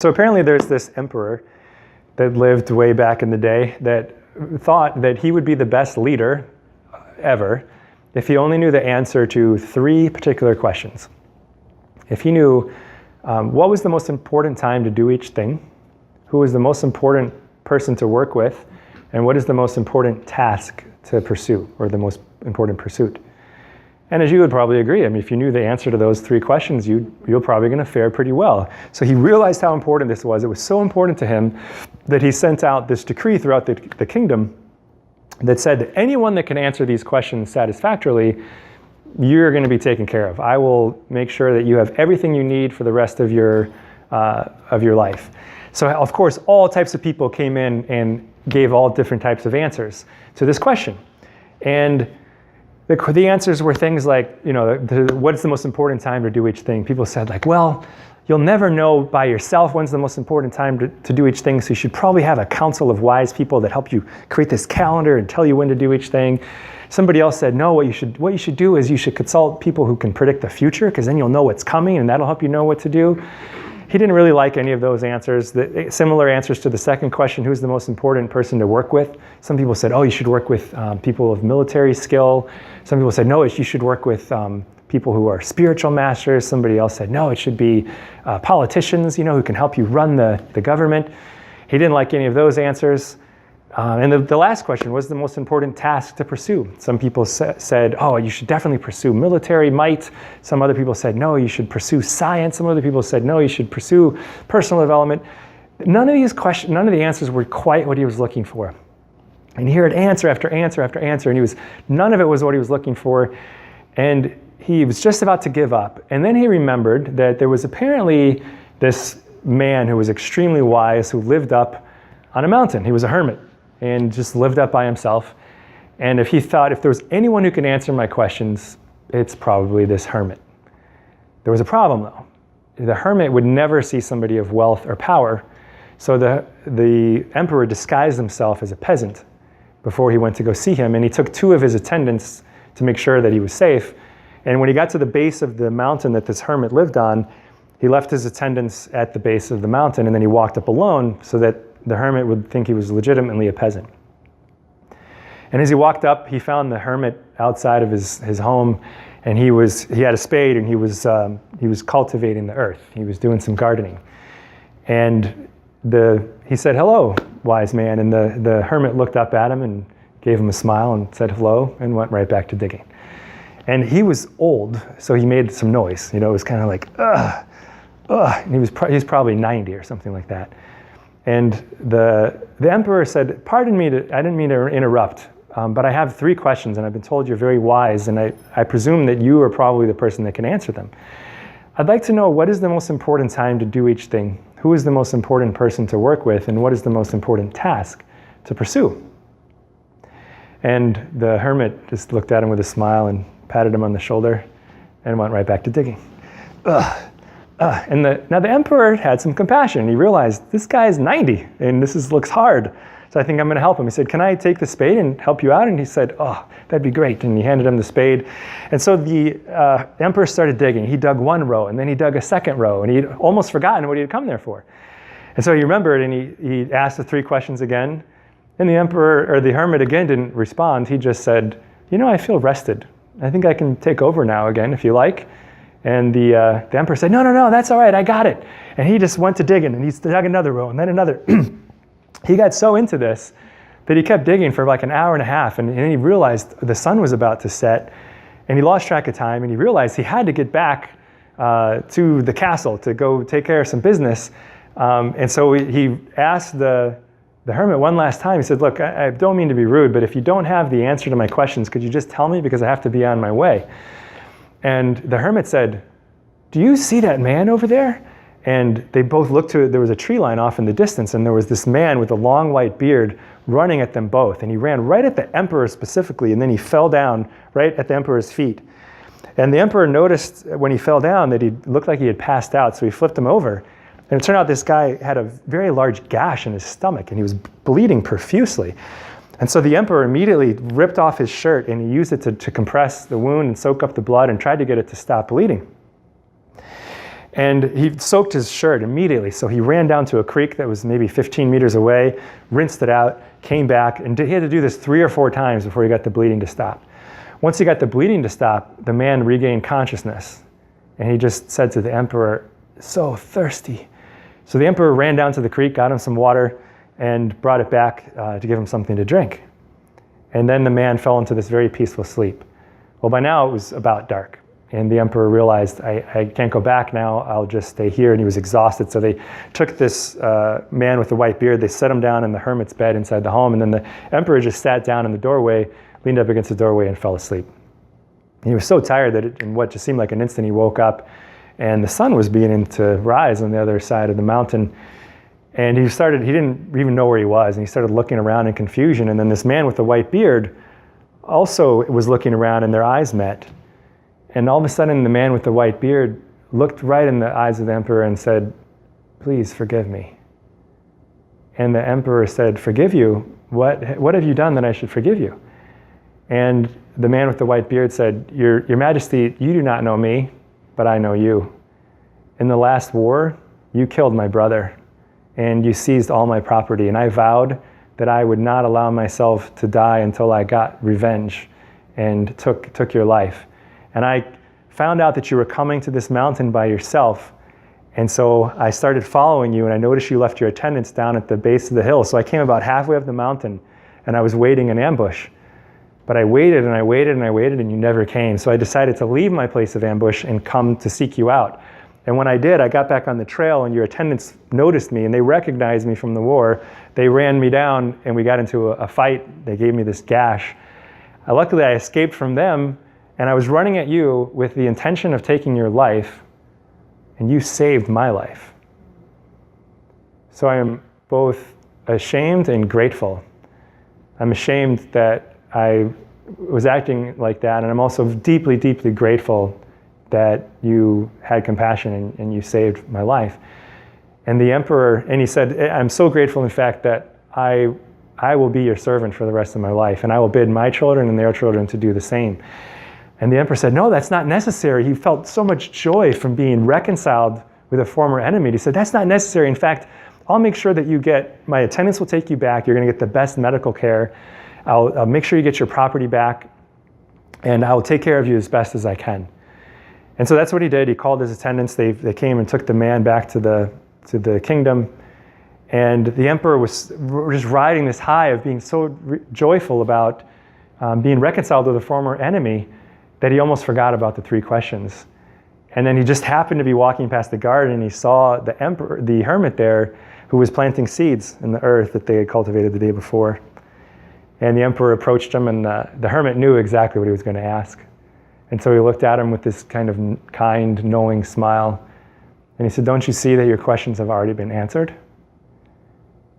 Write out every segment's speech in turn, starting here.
So apparently there's this emperor that lived way back in the day that thought that he would be the best leader ever if he only knew the answer to 3 particular questions. If he knew what was the most important time to do each thing, who was the most important person to work with, and what is the most important task to pursue, or the most important pursuit. And as you would probably agree, I mean, if you knew the answer to those 3 questions, you're probably going to fare pretty well. So he realized how important this was. It was so important to him that he sent out this decree throughout the kingdom that said that anyone that can answer these questions satisfactorily, you're going to be taken care of. I will make sure that you have everything you need for the rest of your life. So of course, all types of people came in and gave all different types of answers to this question. And the answers were things like, what's the most important time to do each thing? People said like, well, you'll never know by yourself when's the most important time to do each thing, so you should probably have a council of wise people that help you create this calendar and tell you when to do each thing. Somebody else said, no, what you should do is you should consult people who can predict the future, because then you'll know what's coming and that'll help you know what to do. He didn't really like any of those answers. The similar answers to the second question, who's the most important person to work with? Some people said, oh, you should work with people of military skill. Some people said, no, you should work with people who are spiritual masters. Somebody else said, no, it should be politicians, who can help you run the government. He didn't like any of those answers. And the last question was the most important task to pursue. Some people said, oh, you should definitely pursue military might. Some other people said, no, you should pursue science. Some other people said, no, you should pursue personal development. None of the answers were quite what he was looking for. And he heard answer after answer after answer, and none of it was what he was looking for. And he was just about to give up. And then he remembered that there was apparently this man who was extremely wise who lived up on a mountain. He was a hermit and just lived up by himself. And he thought, if there was anyone who can answer my questions, it's probably this hermit. There was a problem though. The hermit would never see somebody of wealth or power. So the emperor disguised himself as a peasant before he went to go see him. And he took 2 of his attendants to make sure that he was safe. And when he got to the base of the mountain that this hermit lived on, he left his attendants at the base of the mountain, and then he walked up alone so that the hermit would think he was legitimately a peasant. And as he walked up, he found the hermit outside of his home, and he had a spade, and he was cultivating the earth. He was doing some gardening. And he said, hello, wise man. And the hermit looked up at him and gave him a smile and said hello and went right back to digging. And he was old, so he made some noise. It was kind of like, ugh, ugh. And he was probably 90 or something like that. And the emperor said, pardon me, I didn't mean to interrupt, but I have 3 questions, and I've been told you're very wise, and I presume that you are probably the person that can answer them. I'd like to know, what is the most important time to do each thing? Who is the most important person to work with? And what is the most important task to pursue? And the hermit just looked at him with a smile and patted him on the shoulder and went right back to digging. Ugh. And now the emperor had some compassion. He realized, this guy's 90 and looks hard. So I think I'm going to help him. He said, can I take the spade and help you out? And he said, oh, that'd be great. And he handed him the spade. And so the emperor started digging. He dug 1 row, and then he dug a 2nd row, and he'd almost forgotten what he had come there for. And so he remembered, and he asked the 3 questions again. And the hermit again didn't respond. He just said, I feel rested. I think I can take over now again if you like. And the emperor said, no, that's all right, I got it. And he just went to digging, and he dug another row, and then another. He got so into this that he kept digging for like an hour and a half, and then he realized the sun was about to set, and he lost track of time, and he realized he had to get back to the castle to go take care of some business. And so he asked the hermit one last time. He said, look, I don't mean to be rude, but if you don't have the answer to my questions, could you just tell me, because I have to be on my way? And the hermit said, do you see that man over there? And they both looked there was a tree line off in the distance, and there was this man with a long white beard running at them both. And he ran right at the emperor specifically, and then he fell down right at the emperor's feet. And the emperor noticed when he fell down that he looked like he had passed out, so he flipped him over. And it turned out this guy had a very large gash in his stomach, and he was bleeding profusely. And so the emperor immediately ripped off his shirt, and he used it to compress the wound and soak up the blood and tried to get it to stop bleeding. And he soaked his shirt immediately. So he ran down to a creek that was maybe 15 meters away, rinsed it out, came back, and he had to do this 3 or 4 times before he got the bleeding to stop. Once he got the bleeding to stop, the man regained consciousness. And he just said to the emperor, "So thirsty." So the emperor ran down to the creek, got him some water, and brought it back to give him something to drink. And then the man fell into this very peaceful sleep. Well, by now it was about dark. And the emperor realized, I can't go back now, I'll just stay here. And he was exhausted. So they took this man with the white beard, they set him down in the hermit's bed inside the home. And then the emperor just sat down in the doorway, leaned up against the doorway and fell asleep. And he was so tired that in what just seemed like an instant, he woke up and the sun was beginning to rise on the other side of the mountain. And he didn't even know where he was. And he started looking around in confusion. And then this man with the white beard also was looking around and their eyes met. And all of a sudden, the man with the white beard looked right in the eyes of the emperor and said, "Please forgive me." And the emperor said, "Forgive you? What have you done that I should forgive you?" And the man with the white beard said, Your Majesty, you do not know me, but I know you. In the last war, you killed my brother, and you seized all my property, and I vowed that I would not allow myself to die until I got revenge and took your life. And I found out that you were coming to this mountain by yourself. And so I started following you, and I noticed you left your attendants down at the base of the hill. So I came about halfway up the mountain, and I was waiting in ambush. But I waited, and I waited, and I waited, and you never came. So I decided to leave my place of ambush and come to seek you out. And when I did, I got back on the trail, and your attendants noticed me, and they recognized me from the war. They ran me down, and we got into a fight. They gave me this gash. Luckily, I escaped from them, and I was running at you with the intention of taking your life, and you saved my life. So I am both ashamed and grateful. I'm ashamed that I was acting like that, and I'm also deeply, deeply grateful that you had compassion and you saved my life. And the emperor, and he said, "I'm so grateful, in fact, that I will be your servant for the rest of my life, and I will bid my children and their children to do the same." And the emperor said, "No, that's not necessary." He felt so much joy from being reconciled with a former enemy. He said, "That's not necessary. In fact, I'll make sure that my attendants will take you back. You're going to get the best medical care. I'll make sure you get your property back, and I'll take care of you as best as I can." And so that's what he did. He called his attendants. They came and took the man back to the kingdom. And the emperor was just riding this high of being so joyful about being reconciled with a former enemy that he almost forgot about the 3 questions. And then he just happened to be walking past the garden, and he saw the hermit there, who was planting seeds in the earth that they had cultivated the day before. And the emperor approached him, and the hermit knew exactly what he was going to ask. And so he looked at him with this kind of kind, knowing smile. And he said, "Don't you see that your questions have already been answered?"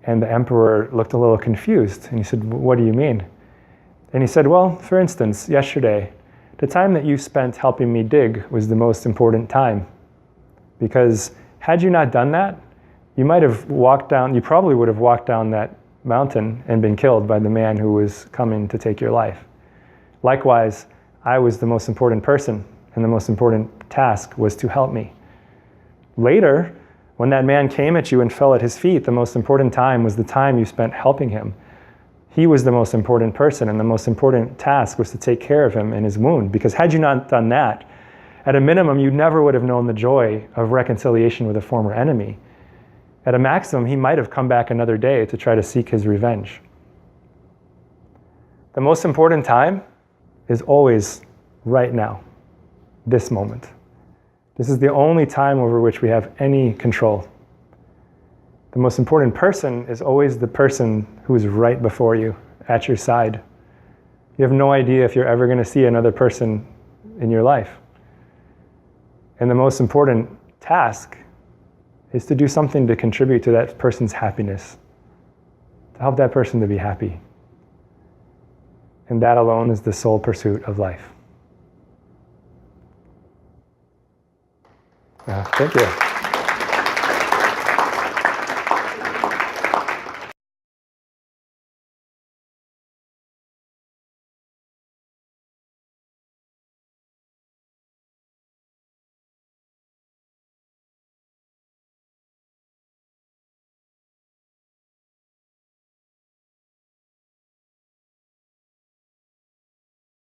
And the emperor looked a little confused. And he said, "What do you mean?" And he said, "Well, for instance, yesterday, the time that you spent helping me dig was the most important time. Because had you not done that, you probably would have walked down that mountain and been killed by the man who was coming to take your life. Likewise, I was the most important person, and the most important task was to help me. Later, when that man came at you and fell at his feet, the most important time was the time you spent helping him. He was the most important person, and the most important task was to take care of him in his wound. Because had you not done that, at a minimum, you never would have known the joy of reconciliation with a former enemy. At a maximum, he might have come back another day to try to seek his revenge. The most important time is always right now, this moment. This is the only time over which we have any control. The most important person is always the person who is right before you, at your side. You have no idea if you're ever going to see another person in your life. And the most important task is to do something to contribute to that person's happiness, to help that person to be happy. And that alone is the sole pursuit of life. Thank you.